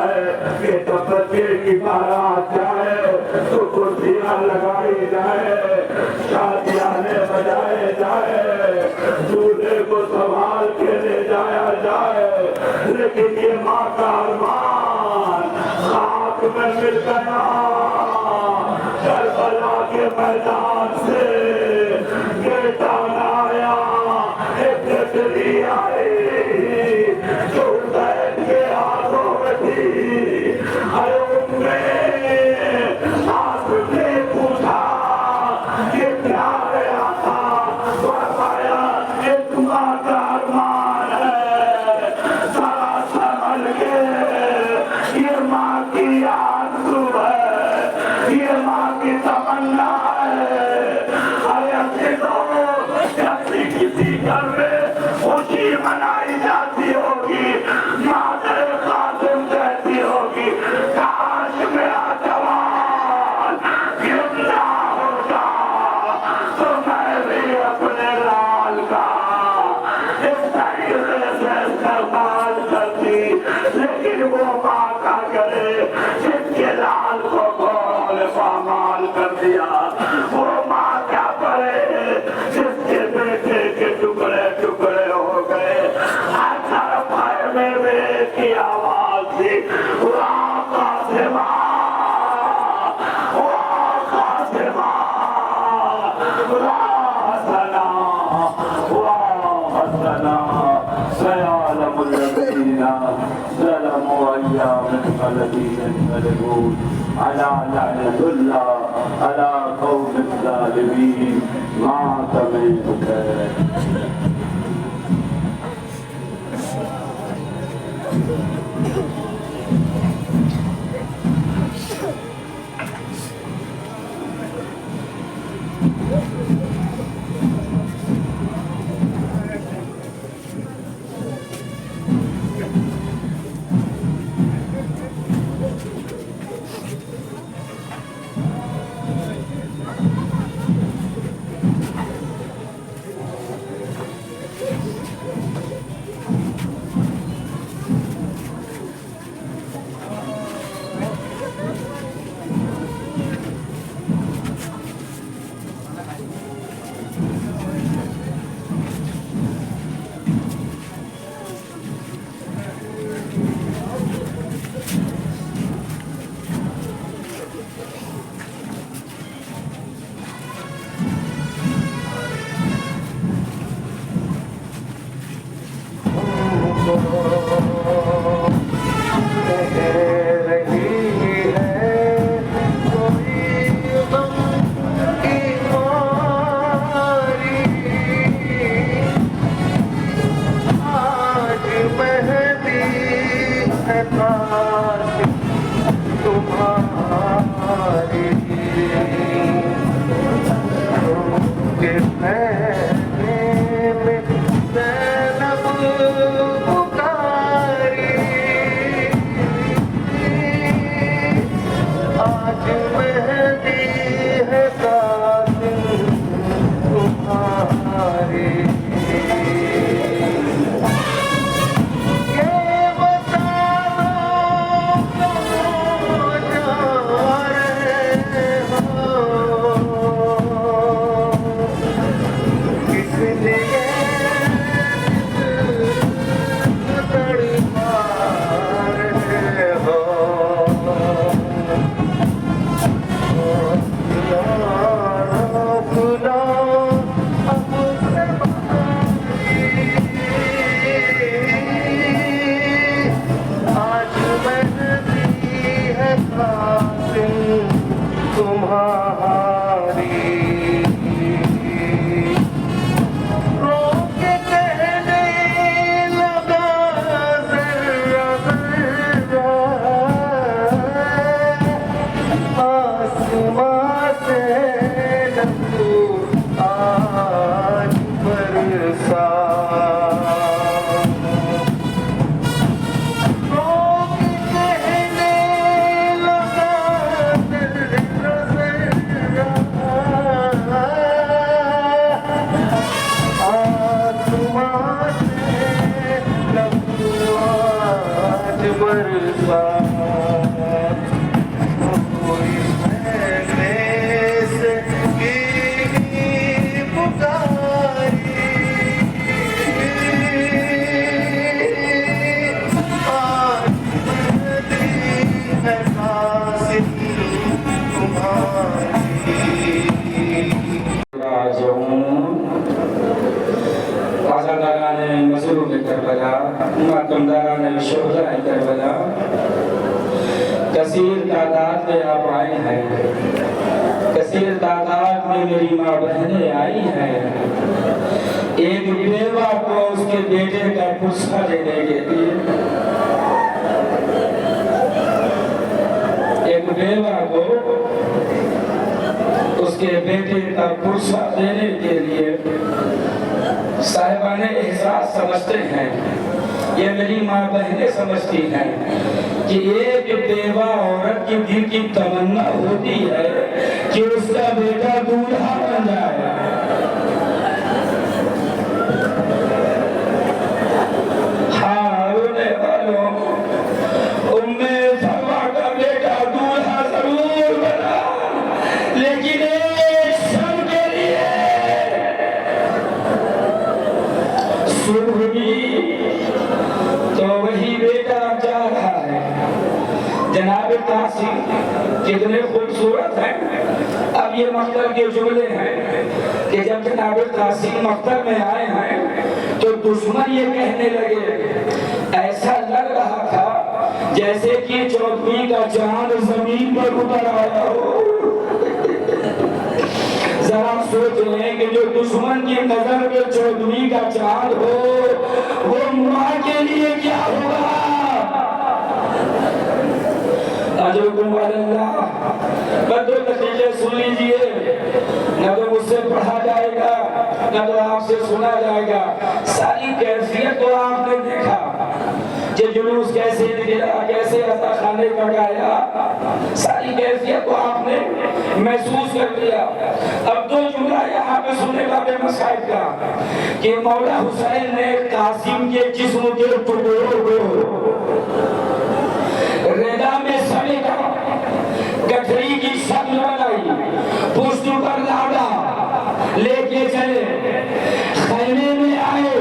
है कि जब बच्चे की बारात जाए तो कुर्सियां लगाई जाए, शादियां बजाए जाए, दूल्हे को संभाल के ले जाया जाए। लेकिन ये माँ का अरमान खाक में मिल गया। करबला के मैदान से बेटा आया, एक बेटी आई जो हुसैन के हाथों में थी। अरे उनमें आपने पूछा कि क्या गया था, फरमाया एक माँ का अरमान है, सारा संभल के ये माँ की आरज़ू है, ये माँ की तमन्ना है। अरे किसी घर में खुशी मनाई जाती होगी, मादर कासिम कहती होगी काश मेरा जवान जिंदा होता तो मैं भी अपने लाल का इस तरीके से इस्तेमाल करती। लेकिन वो माँ का करे जिसके लाल को गोल पामाल कर दिया, वो माँ क्या करे जिसके बेटे के टुकड़े टुकड़े हो गए। हर तरफ में की आवाज थी, कासिमा, कासिमा, हसना, हसना, सयालमुल लदीना ज़लमू अय्यामल लदीना ज़लमू अला लअनतुल्लाह अला कौमिज़ ज़ालिमीन मातमे हुसैन। कसीर तादाद में आप आए हैं, कसीर तादाद में मेरी माँ बहनें आई हैं, एक बेवा को उसके बेटे का पुरस्कार देने के लिए, एक बेवा को उसके बेटे का पुरस्कार देने के लिए साहिबाने एहसास समझते हैं, ये मेरी माँ बहनें समझती हैं कि एक बेवा औरत की दिल की तमन्ना होती है कि उसका बेटा दूल्हा बन जाए। हाँ, रोने वालों, उम्मे फरवा का बेटा दूल्हा जरूर बना, लेकिन एक क्षण के लिए सुबह तो वही बेटा जा रहा है। जनाब कासिम कितने खूबसूरत हैं। अब ये मक्तब के जुमले हैं कि जब जनाब कासिम मक्तब में आए हैं तो दुश्मन ये कहने लगे, ऐसा लग रहा था जैसे कि चौधरी का चांद जमीन पर उतर आया हो। जरा सोच लें कि जो दुश्मन की नजर में चौधरी का चांद हो वो माँ के लिए क्या होगा। बदो नतीजे सुन लीजिए, न तो मुझसे पढ़ा जाएगा न तो आपसे सुना जाएगा। सारी कैफियत तो आपने देखा कि जुलूस कैसे निकला, कैसे अता खाने का गाया, सारी कैफियत को आपने महसूस कर लिया। अब दो जुमला यहाँ पे सुनने वाले मसाइल का कि मौला हुसैन ने कासिम के जिस्म के टुकड़ों को रेदा में समेटा, गठरी की शक्ल बनाई, पुष्ट पर लादा, लेके चले, खैमे में आए,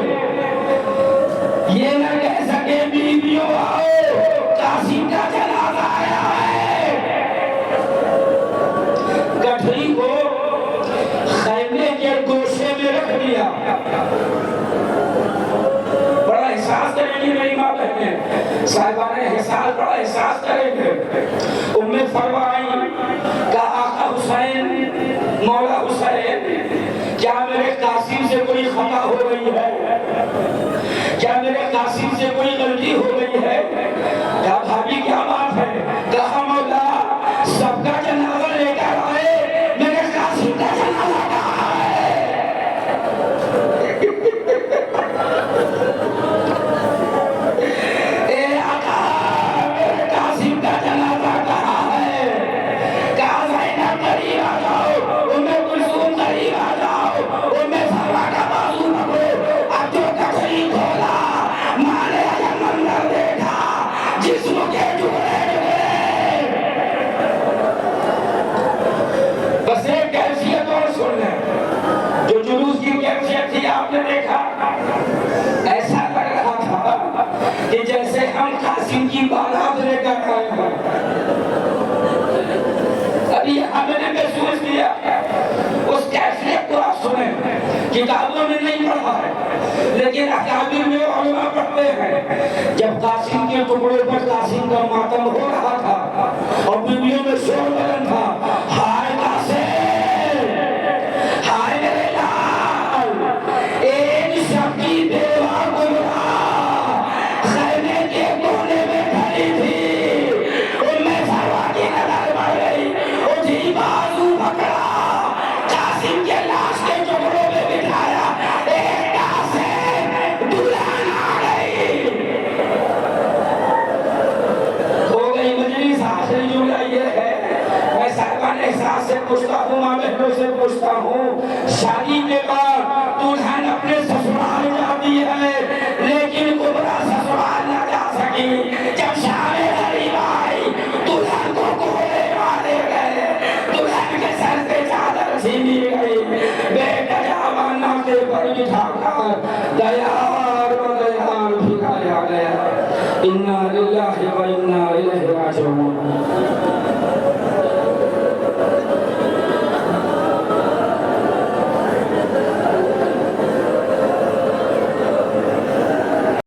ये न कह सके बीवियों आओ कासिम का जनाजा आया है। गठरी को खैमे के गोशे में रख दिया। बड़ा एहसास करेंगी मेरी माँ बहनें, साहिबाने एहसास, बड़ा एहसास करेंगे। उम्मे फरमाई का आका हुसैन, मौला हुसैन, क्या मेरे कासिम से कोई खता हो गई है, क्या मेरे कासिम से कोई गलती हो गई है। क्या भाभी क्या बात है, कहा मौला सबका जनाजा लेकर आए, मेरे कासिम का जनाजा कहाँ है। ए आका मेरे कासिम का जनाजा कहाँ है। कहा ज़ैनब करीब आ जाओ, उम्मे कुलसूम करीब आ जाओ, उम्मे फरवा का बाजू पकड़ो। अब जो गठरी खोला, माने अजब मंजर देखा, जिस्म के टुकड़े टुकड़े। बस एक कैफियत और सुन लें, जो जुलूस की कैफियत थी आपने देखा, ऐसा लग रहा था कि जैसे हम कासिम की बारात लेकर आए हैं। अभी हमने महसूस किया, उस कैफियत को आप सुने, किताबों में नहीं पढ़ा है लेकिन अकाबिर में उलमा पढ़ते हैं। जब कासिम के टुकड़ों पर कासिम का मातम हो रहा था और बीवियों में शोर बलन था, हाय कासिम, हाय मेरे लाल, एक सबकी बेवा गुमरा खैमे के कोने में खड़ी थी। उम्मे फरवा की नजर बढ़ गई, उठी बाजू पकड़ा, कासिम के लाश के टुकड़ों में बिठाया, एक कासिम दुल्हन आ गई। हो गई मजलिस। आखिरी जुमला ये है, मैं साहिबान एहसास से पूछता हूँ, माँ बहनों से पूछता हूँ, शादी के बाद दुल्हन अपने ससुराल जाती है लेकिन कुबरा ससुराल न जा सकी। जब शादी गई, बेटा जवाना से पर बिठाकर दयाल भिखारी आ गया। इन्ना लिल्लाहि व इन्ना इलैहि राजिऊन।